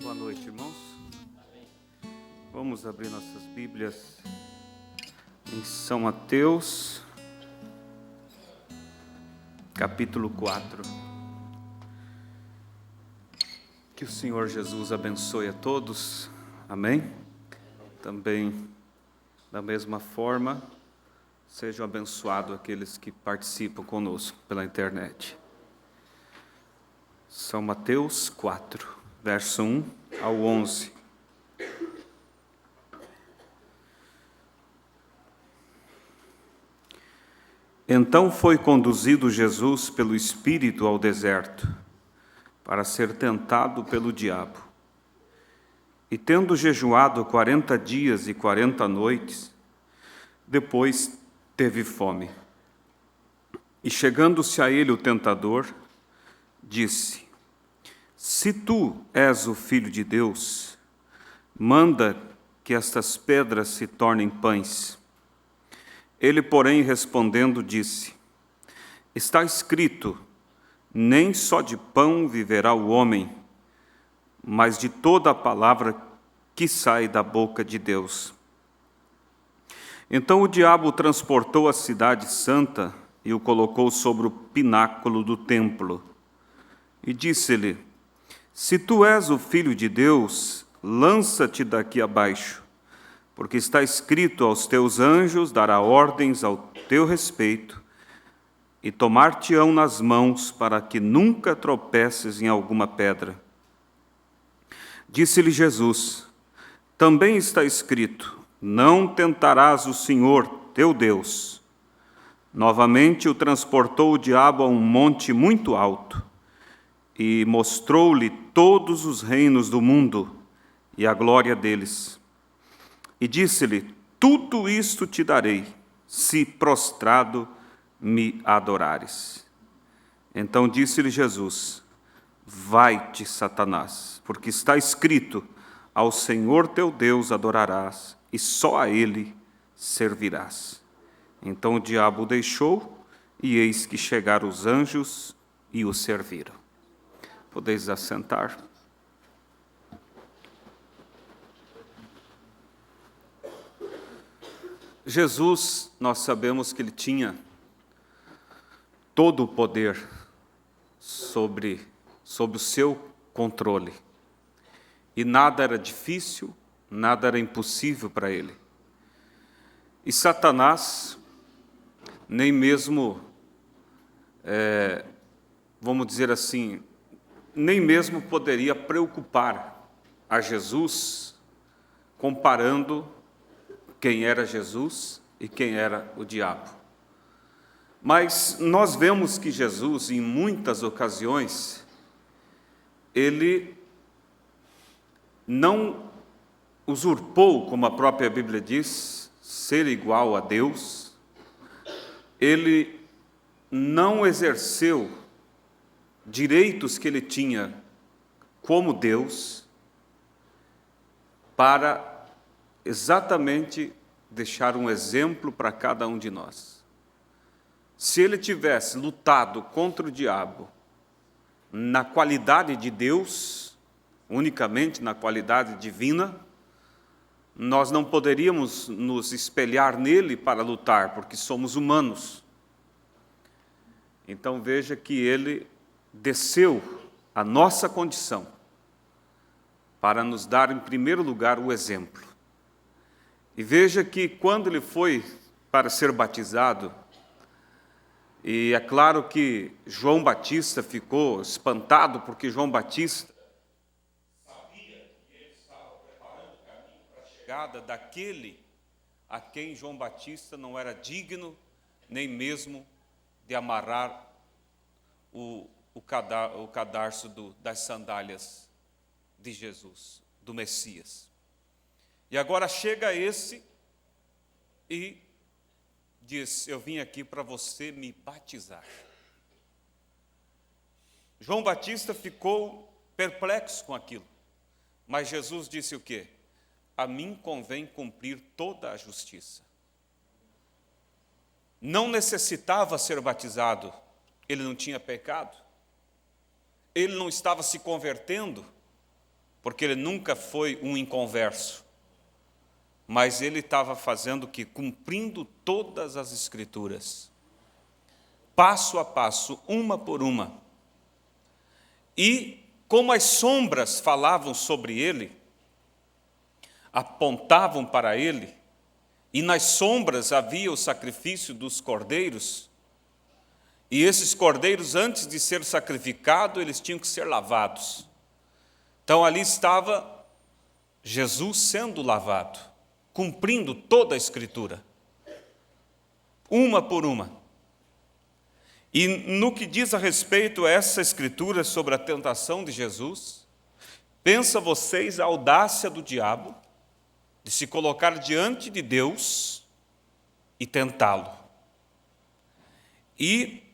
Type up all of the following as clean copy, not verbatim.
Boa noite, irmãos. Vamos abrir nossas Bíblias em São Mateus, capítulo 4. Que o Senhor Jesus abençoe a todos. Amém? Também, da mesma forma, sejam abençoados aqueles que participam conosco pela internet. São Mateus 4, verso 1 ao 11. Então foi conduzido Jesus pelo Espírito ao deserto, para ser tentado pelo diabo. E tendo jejuado 40 dias e 40 noites, depois teve fome. E chegando-se a ele o tentador, disse: Se tu és o Filho de Deus, manda que estas pedras se tornem pães. Ele, porém, respondendo, disse: Está escrito, nem só de pão viverá o homem, mas de toda a palavra que sai da boca de Deus. Então o diabo o transportou à cidade santa e o colocou sobre o pináculo do templo. E disse-lhe: Se tu és o Filho de Deus, lança-te daqui abaixo, porque está escrito: aos teus anjos dará ordens ao teu respeito, e tomar-te-ão nas mãos, para que nunca tropeces em alguma pedra. Disse-lhe Jesus: Também está escrito: Não tentarás o Senhor teu Deus. Novamente o transportou o diabo a um monte muito alto, e mostrou-lhe todos os reinos do mundo e a glória deles. E disse-lhe: Tudo isto te darei, se prostrado me adorares. Então disse-lhe Jesus: Vai-te, Satanás, porque está escrito: Ao Senhor teu Deus adorarás, e só a Ele servirás. Então o diabo o deixou, e eis que chegaram os anjos e o serviram. Podeis assentar. Jesus, nós sabemos que ele tinha todo o poder sobre o seu controle. E nada era difícil, nada era impossível para ele. E Satanás, nem mesmo, vamos dizer assim, nem mesmo poderia preocupar a Jesus, comparando quem era Jesus e quem era o diabo. Mas nós vemos que Jesus, em muitas ocasiões, ele não usurpou, como a própria Bíblia diz, ser igual a Deus. Ele não exerceu direitos que ele tinha como Deus para exatamente deixar um exemplo para cada um de nós. Se ele tivesse lutado contra o diabo na qualidade de Deus, unicamente na qualidade divina, nós não poderíamos nos espelhar nele para lutar, porque somos humanos. Então veja que ele desceu à nossa condição para nos dar, em primeiro lugar, o exemplo. E veja que quando ele foi para ser batizado, e é claro que João Batista ficou espantado, porque João Batista sabia que ele estava preparando o caminho para a chegada daquele a quem João Batista não era digno nem mesmo de amarrar o cadarço das sandálias de Jesus, do Messias. E agora chega esse e diz: Eu vim aqui para você me batizar. João Batista ficou perplexo com aquilo, mas Jesus disse o quê? A mim convém cumprir toda a justiça. Não necessitava ser batizado, ele não tinha pecado, ele não estava se convertendo, porque ele nunca foi um inconverso, mas ele estava fazendo o quê? Cumprindo todas as Escrituras, passo a passo, uma por uma. E como as sombras falavam sobre ele, apontavam para ele, e nas sombras havia o sacrifício dos cordeiros, e esses cordeiros, antes de ser sacrificados, eles tinham que ser lavados. Então ali estava Jesus sendo lavado, cumprindo toda a Escritura, uma por uma. E no que diz a respeito a essa Escritura sobre a tentação de Jesus, pensa vocês a audácia do diabo de se colocar diante de Deus e tentá-lo. E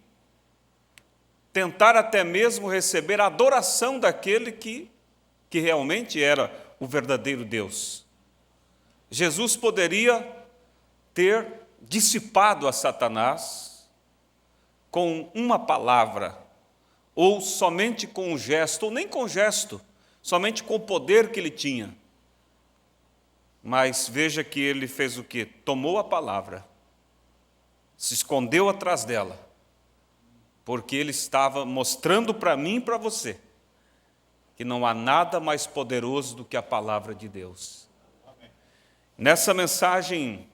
tentar até mesmo receber a adoração daquele que realmente era o verdadeiro Deus. Jesus poderia ter dissipado a Satanás com uma palavra, ou somente com um gesto, ou nem com gesto, somente com o poder que ele tinha. Mas veja que ele fez o quê? Tomou a palavra, se escondeu atrás dela, porque ele estava mostrando para mim e para você que não há nada mais poderoso do que a palavra de Deus. Nessa mensagem,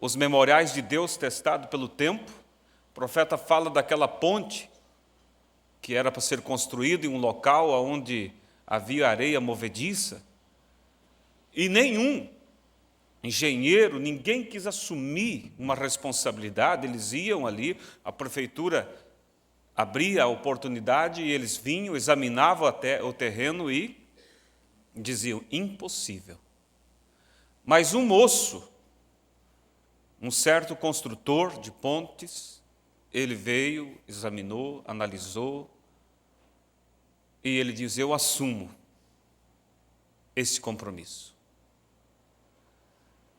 os memoriais de Deus testado pelo tempo, o profeta fala daquela ponte que era para ser construída em um local onde havia areia movediça, e nenhum engenheiro, ninguém quis assumir uma responsabilidade. Eles iam ali, a prefeitura abria a oportunidade e eles vinham, examinavam até o terreno e diziam, impossível. Mas um moço, um certo construtor de pontes, ele veio, examinou, analisou, e ele diz, eu assumo esse compromisso.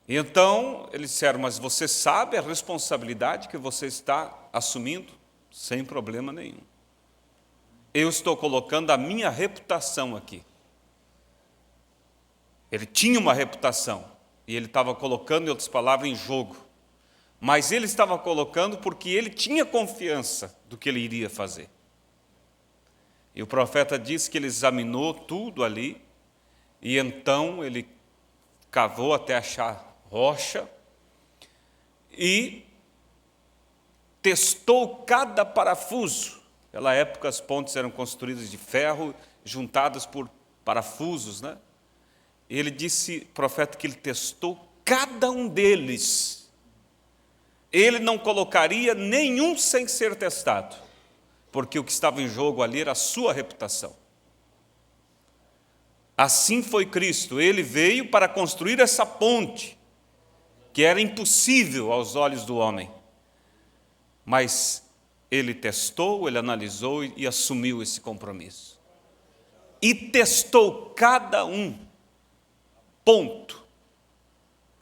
E então eles disseram, mas você sabe a responsabilidade que você está assumindo? Sem problema nenhum. Eu estou colocando a minha reputação aqui. Ele tinha uma reputação, e ele estava colocando, em outras palavras, em jogo. Mas ele estava colocando porque ele tinha confiança do que ele iria fazer. E o profeta disse que ele examinou tudo ali, e então ele cavou até achar rocha, e testou cada parafuso. Naquela época as pontes eram construídas de ferro, juntadas por parafusos, né? Ele disse, profeta, que ele testou cada um deles. Ele não colocaria nenhum sem ser testado, porque o que estava em jogo ali era a sua reputação. Assim foi Cristo, ele veio para construir essa ponte, que era impossível aos olhos do homem. Mas ele testou, ele analisou e assumiu esse compromisso. E testou cada um ponto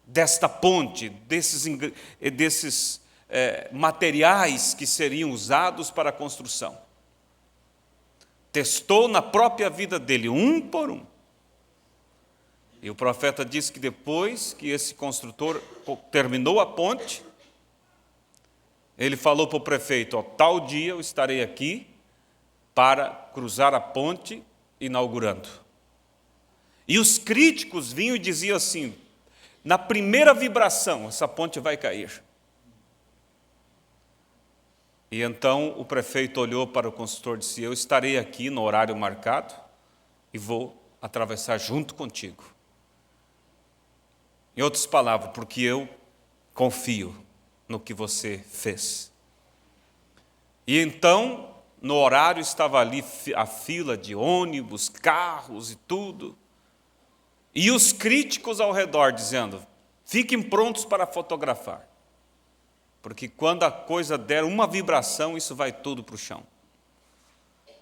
desta ponte, desses materiais que seriam usados para a construção. Testou na própria vida dele, um por um. E o profeta diz que depois que esse construtor terminou a ponte, ele falou para o prefeito, tal dia eu estarei aqui para cruzar a ponte inaugurando. E os críticos vinham e diziam assim, na primeira vibração, essa ponte vai cair. E então o prefeito olhou para o construtor e disse, eu estarei aqui no horário marcado e vou atravessar junto contigo. Em outras palavras, porque eu confio no que você fez. E então, no horário, estava ali a fila de ônibus, carros e tudo. E os críticos ao redor dizendo, fiquem prontos para fotografar. Porque quando a coisa der uma vibração, isso vai tudo para o chão.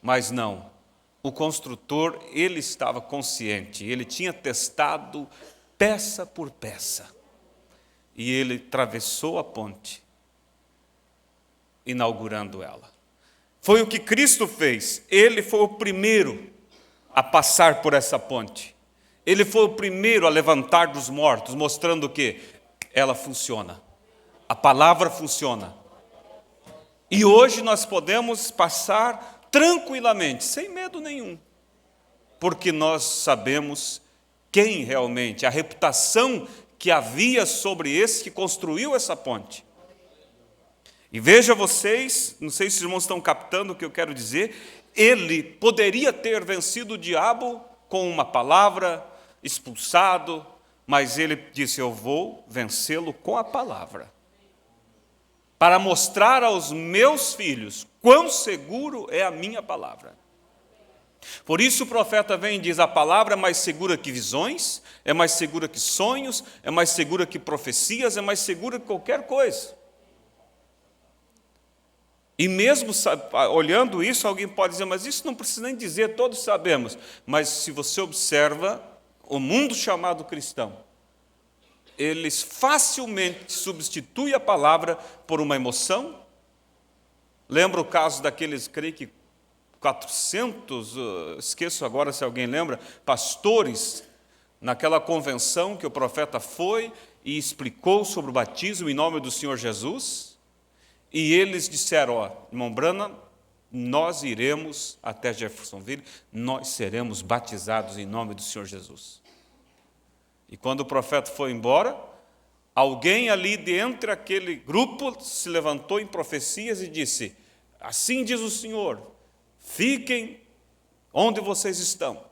Mas não, o construtor, ele estava consciente, ele tinha testado peça por peça. E ele atravessou a ponte, inaugurando ela. Foi o que Cristo fez. Ele foi o primeiro a passar por essa ponte. Ele foi o primeiro a levantar dos mortos, mostrando que ela funciona. A palavra funciona. E hoje nós podemos passar tranquilamente, sem medo nenhum, porque nós sabemos quem realmente, a reputação que havia sobre esse que construiu essa ponte. E veja vocês, não sei se os irmãos estão captando o que eu quero dizer, ele poderia ter vencido o diabo com uma palavra, expulsado, mas ele disse, eu vou vencê-lo com a palavra, para mostrar aos meus filhos quão seguro é a minha palavra. Por isso o profeta vem e diz, a palavra é mais segura que visões, é mais segura que sonhos, é mais segura que profecias, é mais segura que qualquer coisa. E mesmo olhando isso, alguém pode dizer, mas isso não precisa nem dizer, todos sabemos. Mas se você observa o mundo chamado cristão, eles facilmente substituem a palavra por uma emoção. Lembra o caso daqueles, creio que 400, esqueço agora se alguém lembra, pastores, naquela convenção que o profeta foi e explicou sobre o batismo em nome do Senhor Jesus, e eles disseram, ó, irmão Branham, nós iremos até Jeffersonville, nós seremos batizados em nome do Senhor Jesus. E quando o profeta foi embora, alguém ali dentre aquele grupo se levantou em profecias e disse, assim diz o Senhor, fiquem onde vocês estão.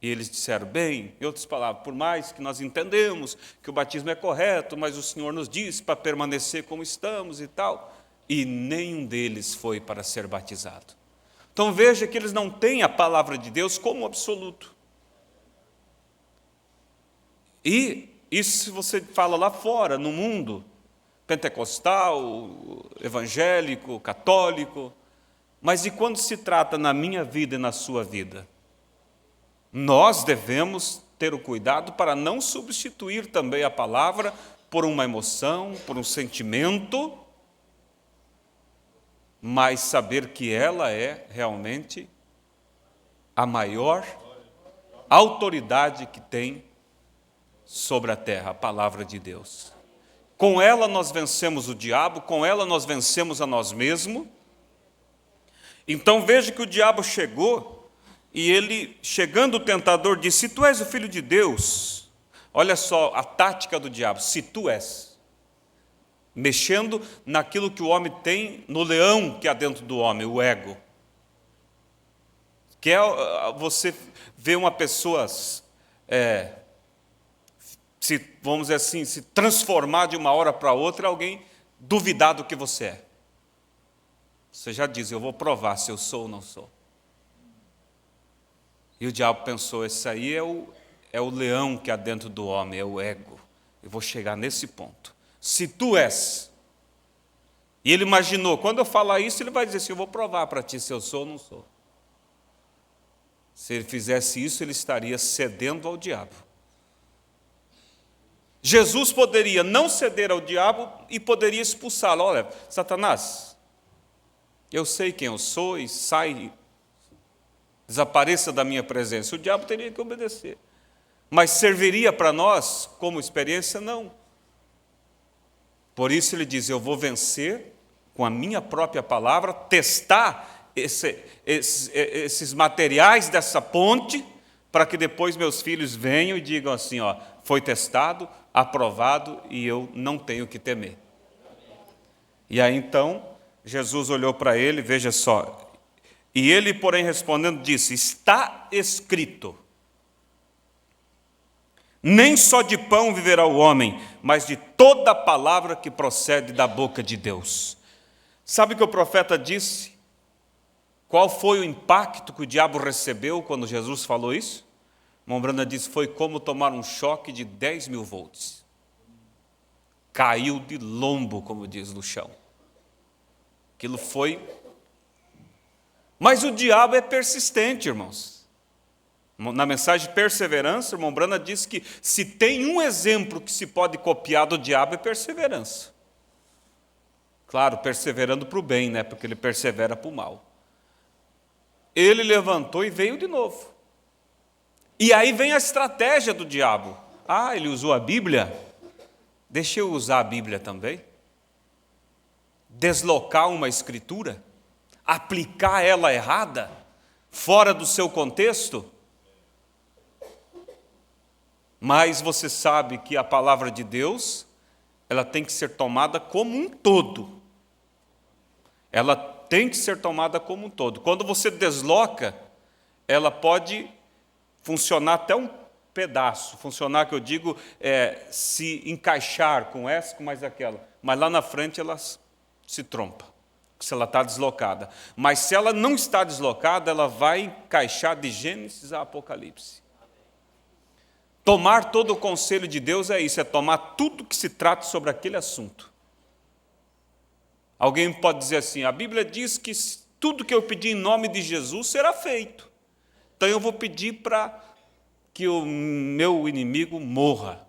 E eles disseram, bem, em outras palavras, por mais que nós entendemos que o batismo é correto, mas o Senhor nos disse para permanecer como estamos e tal. E nenhum deles foi para ser batizado. Então veja que eles não têm a palavra de Deus como absoluto. E isso se você fala lá fora, no mundo, pentecostal, evangélico, católico, mas e quando se trata na minha vida e na sua vida? Nós devemos ter o cuidado para não substituir também a palavra por uma emoção, por um sentimento, mas saber que ela é realmente a maior autoridade que tem sobre a terra, a palavra de Deus. Com ela nós vencemos o diabo, com ela nós vencemos a nós mesmos. Então veja que o diabo chegou, e ele, chegando o tentador, disse, se tu és o filho de Deus, olha só a tática do diabo, se tu és, mexendo naquilo que o homem tem, no leão que há dentro do homem, o ego. Que é você ver uma pessoa, vamos dizer assim, se transformar de uma hora para outra, alguém duvidar do que você é. Você já diz, eu vou provar se eu sou ou não sou. E o diabo pensou, esse aí é o leão que há dentro do homem, é o ego. Eu vou chegar nesse ponto. Se tu és. E ele imaginou, quando eu falar isso, ele vai dizer assim, eu vou provar para ti se eu sou ou não sou. Se ele fizesse isso, ele estaria cedendo ao diabo. Jesus poderia não ceder ao diabo e poderia expulsá-lo. Olha, Satanás, eu sei quem eu sou e sai, desapareça da minha presença. O diabo teria que obedecer. Mas serviria para nós como experiência? Não. Por isso ele diz, eu vou vencer com a minha própria palavra, testar esses materiais dessa ponte, para que depois meus filhos venham e digam assim, ó, foi testado, aprovado e eu não tenho que temer. E aí então, Jesus olhou para ele, veja só, e ele, porém, respondendo, disse, está escrito, nem só de pão viverá o homem, mas de toda palavra que procede da boca de Deus. Sabe o que o profeta disse? Qual foi o impacto que o diabo recebeu quando Jesus falou isso? Mombrana disse, foi como tomar um choque de 10.000 volts. Caiu de lombo, como diz, no chão. Aquilo foi... Mas o diabo é persistente, irmãos. Na mensagem de perseverança, o irmão Brana diz que se tem um exemplo que se pode copiar do diabo é perseverança. Claro, perseverando para o bem, né? Porque ele persevera para o mal. ele levantou e veio de novo. E aí vem a estratégia do diabo. Ah, ele usou a Bíblia? Deixa eu usar a Bíblia também. Deslocar uma escritura, aplicar ela errada, fora do seu contexto. Mas você sabe que a palavra de Deus, ela tem que ser tomada como um todo. Ela tem que ser tomada como um todo. Quando você desloca, ela pode funcionar até um pedaço. Funcionar, que eu digo, se encaixar com essa, com mais aquela. Mas lá na frente ela se trompa, se ela está deslocada. Mas se ela não está deslocada, ela vai encaixar de Gênesis a Apocalipse. Tomar todo o conselho de Deus é isso, é tomar tudo que se trata sobre aquele assunto. Alguém pode dizer assim, a Bíblia diz que tudo que eu pedir em nome de Jesus será feito. Então eu vou pedir para que o meu inimigo morra.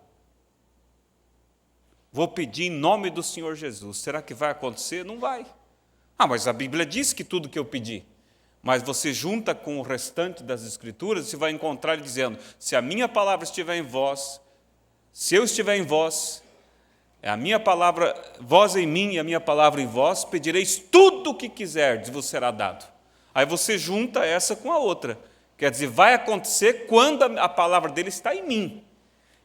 Vou pedir em nome do Senhor Jesus. Será que vai acontecer? Não vai. Ah, mas a Bíblia diz que tudo que eu pedir. Mas você junta com o restante das Escrituras, você vai encontrar ele dizendo, se a minha palavra estiver em vós, se eu estiver em vós, a minha palavra, vós em mim e a minha palavra em vós, pedireis tudo o que quiserdes, vos será dado. Aí você junta essa com a outra. Quer dizer, vai acontecer quando a palavra dele está em mim.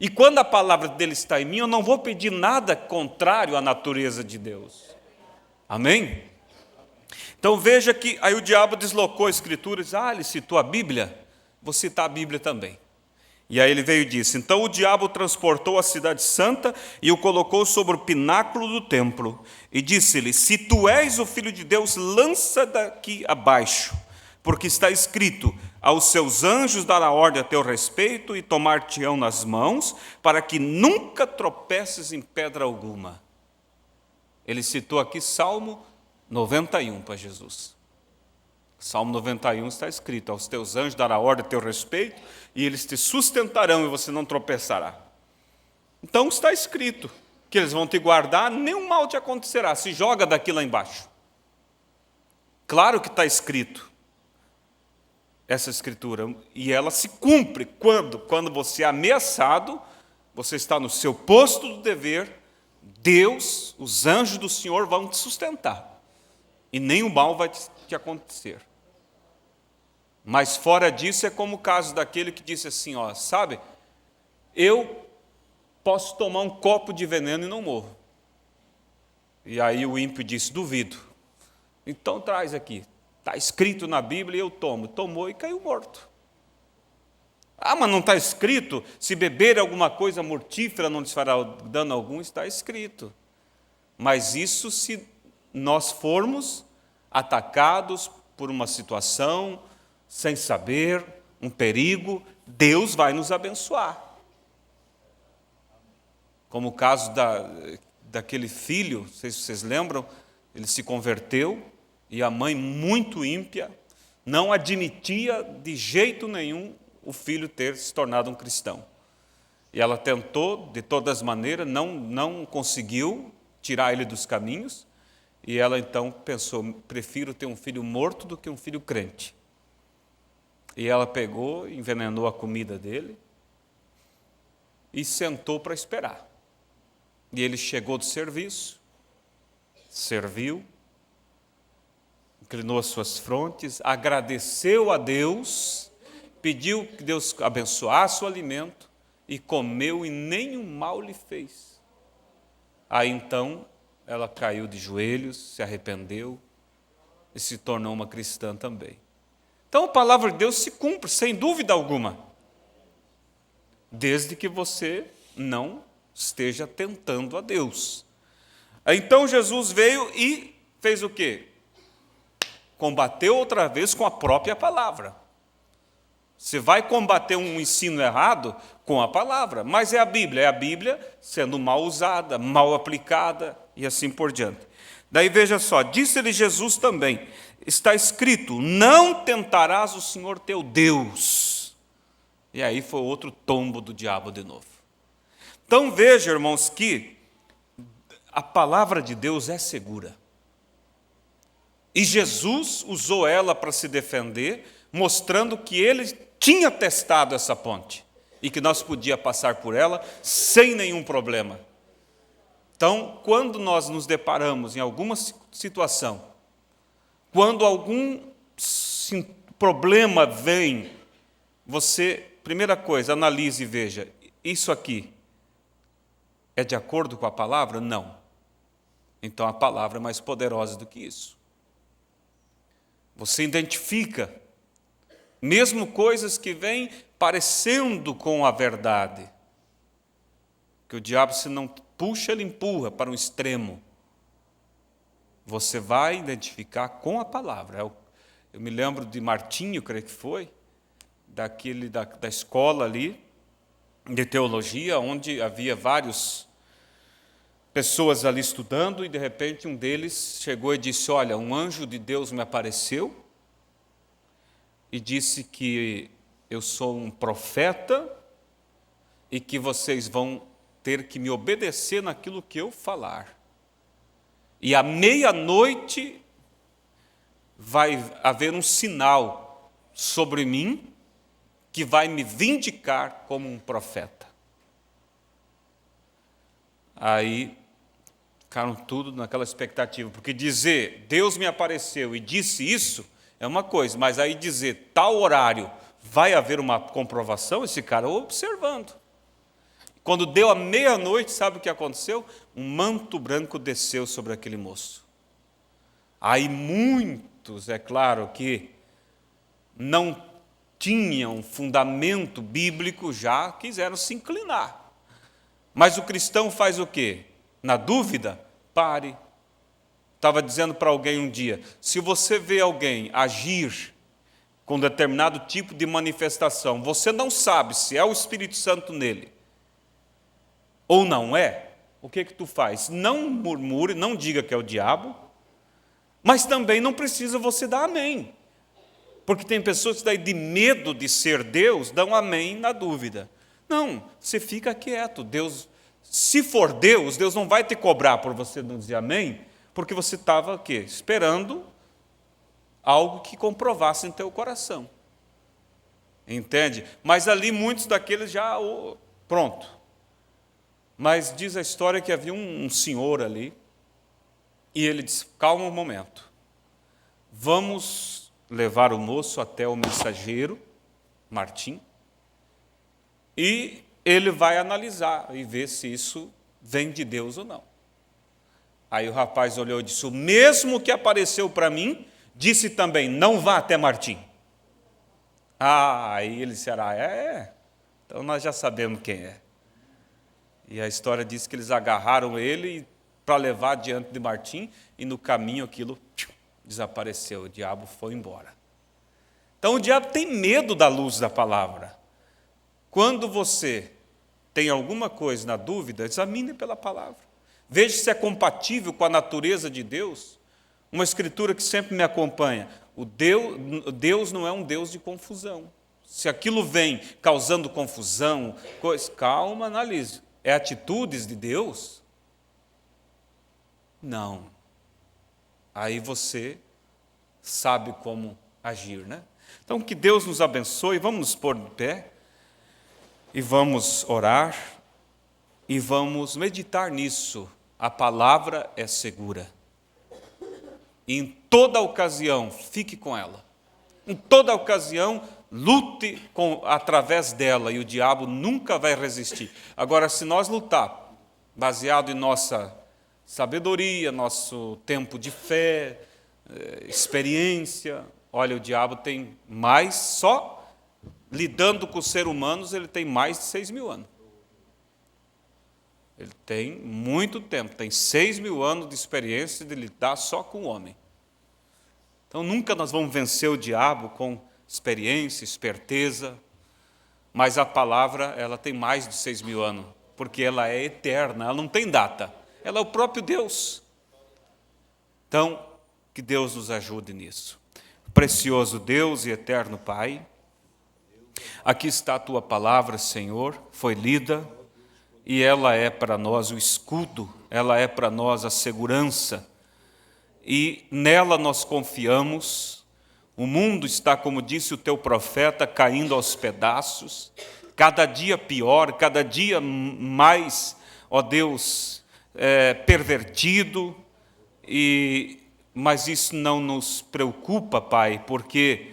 E quando a palavra dele está em mim, eu não vou pedir nada contrário à natureza de Deus. Amém? Então veja que aí o diabo deslocou a Escritura e disse, ele citou a Bíblia, vou citar a Bíblia também. E aí ele veio e disse, então o diabo transportou a cidade santa e o colocou sobre o pináculo do templo. E disse-lhe, se tu és o Filho de Deus, lança daqui abaixo, porque está escrito, aos seus anjos dará ordem a teu respeito e tomar-te-ão nas mãos, para que nunca tropeces em pedra alguma. Ele citou aqui Salmo 91 para Jesus. Salmo 91 está escrito, aos teus anjos dará ordem a teu respeito, e eles te sustentarão e você não tropeçará. Então está escrito que eles vão te guardar, nenhum mal te acontecerá, se joga daqui lá embaixo. Claro que está escrito essa escritura, e ela se cumpre quando você é ameaçado, você está no seu posto do dever, Deus, os anjos do Senhor vão te sustentar. E nenhum mal vai te acontecer. Mas fora disso é como o caso daquele que disse assim, sabe, eu posso tomar um copo de veneno e não morro. E aí o ímpio disse, duvido. Então traz aqui, está escrito na Bíblia e eu tomo. Tomou e caiu morto. Ah, mas não está escrito, se beber alguma coisa mortífera não lhes fará dano algum, está escrito. Mas isso se nós formos atacados por uma situação, sem saber, um perigo, Deus vai nos abençoar. Como o caso daquele filho, não sei se vocês lembram, ele se converteu e a mãe, muito ímpia, não admitia de jeito nenhum o filho ter se tornado um cristão. E ela tentou, de todas as maneiras, não conseguiu tirar ele dos caminhos, e ela então pensou, prefiro ter um filho morto do que um filho crente. E ela pegou, envenenou a comida dele e sentou para esperar. E ele chegou do serviço, serviu, inclinou as suas frontes, agradeceu a Deus, pediu que Deus abençoasse o alimento e comeu e nenhum mal lhe fez. Aí então ela caiu de joelhos, se arrependeu e se tornou uma cristã também. Então a palavra de Deus se cumpre, sem dúvida alguma, desde que você não esteja tentando a Deus. Então Jesus veio e fez o quê? Combateu outra vez com a própria palavra. Você vai combater um ensino errado com a palavra, mas é a Bíblia sendo mal usada, mal aplicada e assim por diante. Daí veja só, disse-lhe Jesus também, está escrito, não tentarás o Senhor teu Deus. E aí foi outro tombo do diabo de novo. Então veja, irmãos, que a palavra de Deus é segura. E Jesus usou ela para se defender, mostrando que ele tinha testado essa ponte e que nós podíamos passar por ela sem nenhum problema. Então, quando nós nos deparamos em alguma situação, quando algum problema vem, você, primeira coisa, analise e veja, isso aqui é de acordo com a palavra? Não. Então a palavra é mais poderosa do que isso. Você identifica, mesmo coisas que vêm parecendo com a verdade, que o diabo, se não puxa, ele empurra para um extremo. Você vai identificar com a palavra. Eu me lembro de Martinho, creio que foi, da escola ali, de teologia, onde havia várias pessoas ali estudando, e de repente um deles chegou e disse, olha, um anjo de Deus me apareceu e disse que eu sou um profeta e que vocês vão ter que me obedecer naquilo que eu falar. E à meia-noite vai haver um sinal sobre mim que vai me vindicar como um profeta. Aí ficaram tudo naquela expectativa, porque dizer Deus me apareceu e disse isso é uma coisa, mas aí dizer tal horário vai haver uma comprovação, esse cara observando. Quando deu a meia-noite, sabe o que aconteceu? Um manto branco desceu sobre aquele moço. Aí muitos, é claro que não tinham fundamento bíblico, já quiseram se inclinar. Mas o cristão faz o quê? Na dúvida, pare. Estava dizendo para alguém um dia, se você vê alguém agir com determinado tipo de manifestação, você não sabe se é o Espírito Santo nele ou não é, o que tu faz? Não murmure, não diga que é o diabo, mas também não precisa você dar amém. Porque tem pessoas que daí de medo de ser Deus, dão amém na dúvida. Não, você fica quieto. Deus, se for Deus, Deus não vai te cobrar por você não dizer amém, porque você estava o quê? Esperando algo que comprovasse em teu coração. Entende? Mas ali muitos daqueles já, pronto. Mas diz a história que havia um senhor ali, e ele disse, calma um momento, vamos levar o moço até o mensageiro, Martim, e ele vai analisar e ver se isso vem de Deus ou não. Aí o rapaz olhou e disse, o mesmo que apareceu para mim, disse também, não vá até Martim. Aí ele disse, então nós já sabemos quem é. E a história diz que eles agarraram ele para levar diante de Martim, e no caminho aquilo desapareceu, o diabo foi embora. Então o diabo tem medo da luz da palavra. Quando você tem alguma coisa na dúvida, examine pela palavra. Veja se é compatível com a natureza de Deus. Uma escritura que sempre me acompanha. Deus não é um Deus de confusão. Se aquilo vem causando confusão, calma, analise. É atitudes de Deus? Não. Aí você sabe como agir, né? Então, que Deus nos abençoe. Vamos nos pôr de pé e vamos orar e vamos meditar nisso. A palavra é segura. E em toda ocasião, fique com ela. Em toda ocasião, lute através dela e o diabo nunca vai resistir. Agora, se nós lutar baseado em nossa sabedoria, nosso tempo de fé, experiência, olha, o diabo tem mais, só lidando com os seres humanos, ele tem mais de 6.000 anos. Ele tem muito tempo, tem 6.000 anos de experiência de lidar só com o homem. Então, nunca nós vamos vencer o diabo com experiência, esperteza, mas a palavra, ela tem mais de 6.000 anos, porque ela é eterna, ela não tem data, ela é o próprio Deus. Então, que Deus nos ajude nisso. Precioso Deus e eterno Pai, aqui está a Tua palavra, Senhor, foi lida, e ela é para nós o escudo, ela é para nós a segurança, e nela nós confiamos. O mundo está, como disse o teu profeta, caindo aos pedaços, cada dia pior, cada dia mais, ó Deus, pervertido, mas isso não nos preocupa, Pai, porque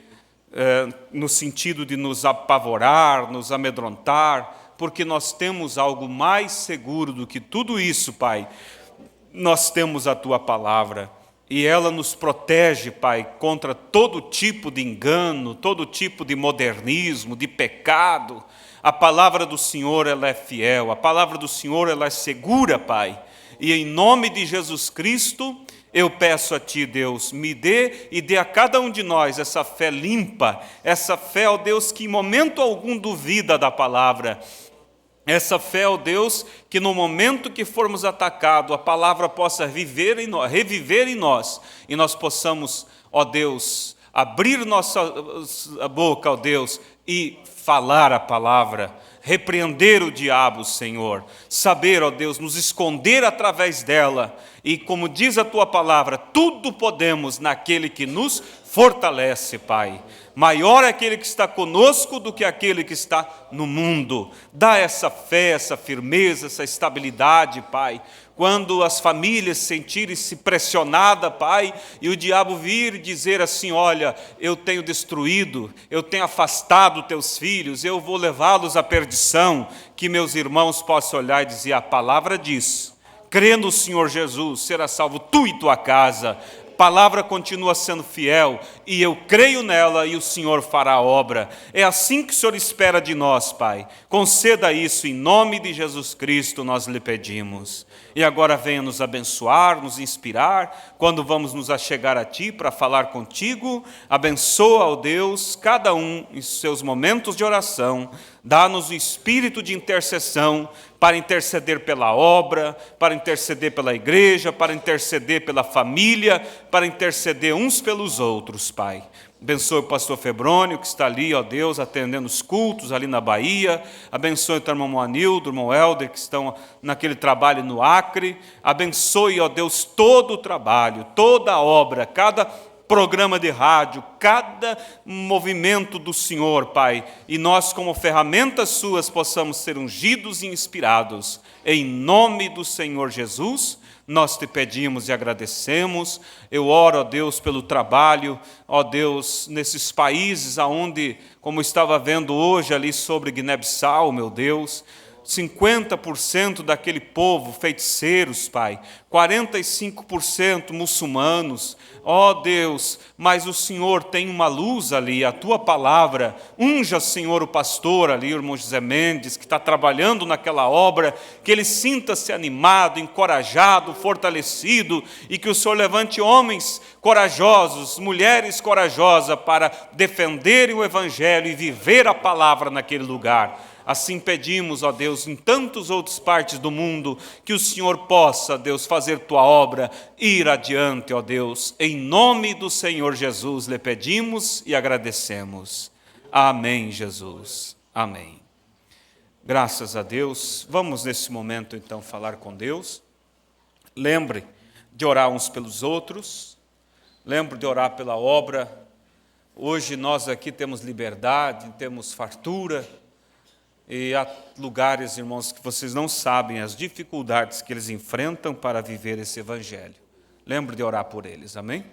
no sentido de nos apavorar, nos amedrontar, porque nós temos algo mais seguro do que tudo isso, Pai. Nós temos a Tua palavra, e ela nos protege, Pai, contra todo tipo de engano, todo tipo de modernismo, de pecado. A palavra do Senhor, ela é fiel, a palavra do Senhor, ela é segura, Pai. E em nome de Jesus Cristo, eu peço a Ti, Deus, me dê e dê a cada um de nós essa fé limpa, essa fé, ó Deus, que em momento algum duvida da palavra. Essa fé, ó Deus, que no momento que formos atacados, a palavra possa reviver em nós, e nós possamos, ó Deus, abrir nossa boca, ó Deus, e falar a palavra, repreender o diabo, Senhor, saber, ó Deus, nos esconder através dela, e como diz a Tua palavra, tudo podemos naquele que nos fortalece, Pai. Maior é aquele que está conosco do que aquele que está no mundo. Dá essa fé, essa firmeza, essa estabilidade, Pai. Quando as famílias sentirem-se pressionadas, Pai, e o diabo vir dizer assim, olha, eu tenho destruído, eu tenho afastado teus filhos, eu vou levá-los à perdição, que meus irmãos possam olhar e dizer, a palavra diz, crê no Senhor Jesus, será salvo tu e tua casa. A palavra continua sendo fiel, e eu creio nela, e o Senhor fará a obra. É assim que o Senhor espera de nós, Pai. Conceda isso, em nome de Jesus Cristo nós lhe pedimos. E agora venha nos abençoar, nos inspirar, quando vamos nos achegar a Ti para falar contigo. Abençoa, ó Deus, cada um em seus momentos de oração. Dá-nos o espírito de intercessão, para interceder pela obra, para interceder pela igreja, para interceder pela família, para interceder uns pelos outros, Pai. Abençoe o pastor Febrônio, que está ali, ó Deus, atendendo os cultos ali na Bahia. Abençoe o irmão Moanildo, o irmão Helder, que estão naquele trabalho no Acre. Abençoe, ó Deus, todo o trabalho, toda a obra, cada programa de rádio, cada movimento do Senhor, Pai, e nós, como ferramentas Suas, possamos ser ungidos e inspirados. Em nome do Senhor Jesus, nós Te pedimos e agradecemos. Eu oro, ó Deus, pelo trabalho, ó Deus, nesses países aonde, como estava vendo hoje ali sobre Guiné-Bissau, meu Deus, 50% daquele povo feiticeiros, Pai, 45% muçulmanos, ó Deus, mas o Senhor tem uma luz ali, a Tua palavra, unja, Senhor, o pastor ali, o irmão José Mendes, que está trabalhando naquela obra, que ele sinta-se animado, encorajado, fortalecido, e que o Senhor levante homens corajosos, mulheres corajosas, para defenderem o Evangelho e viver a palavra naquele lugar. Assim pedimos, ó Deus, em tantas outras partes do mundo, que o Senhor possa, Deus, fazer Tua obra, ir adiante, ó Deus. Em nome do Senhor Jesus lhe pedimos e agradecemos. Amém, Jesus. Amém. Graças a Deus. Vamos nesse momento, então, falar com Deus. Lembre de orar uns pelos outros. Lembre de orar pela obra. Hoje nós aqui temos liberdade, temos fartura. E há lugares, irmãos, que vocês não sabem as dificuldades que eles enfrentam para viver esse Evangelho. Lembre de orar por eles, amém?